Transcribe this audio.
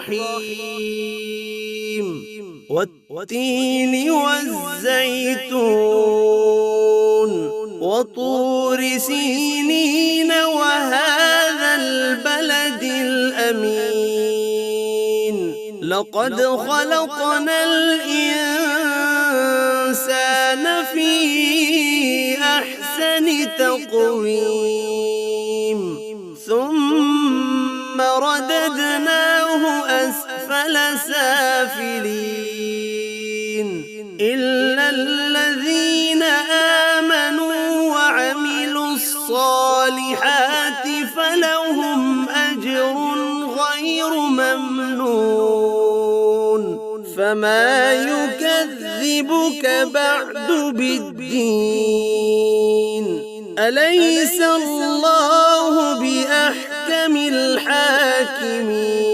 الرحيم والتين والزيتون وطور سينين وهذا البلد الأمين لقد خلقنا الإنسان في أحسن تقويم ثم رددناه أسفل سافلين إلا الذين آمنوا وعملوا الصالحات فلهم أجر غير ممنون فما يكذبك بعد بالدين أليس الله بأحكم الحاكمين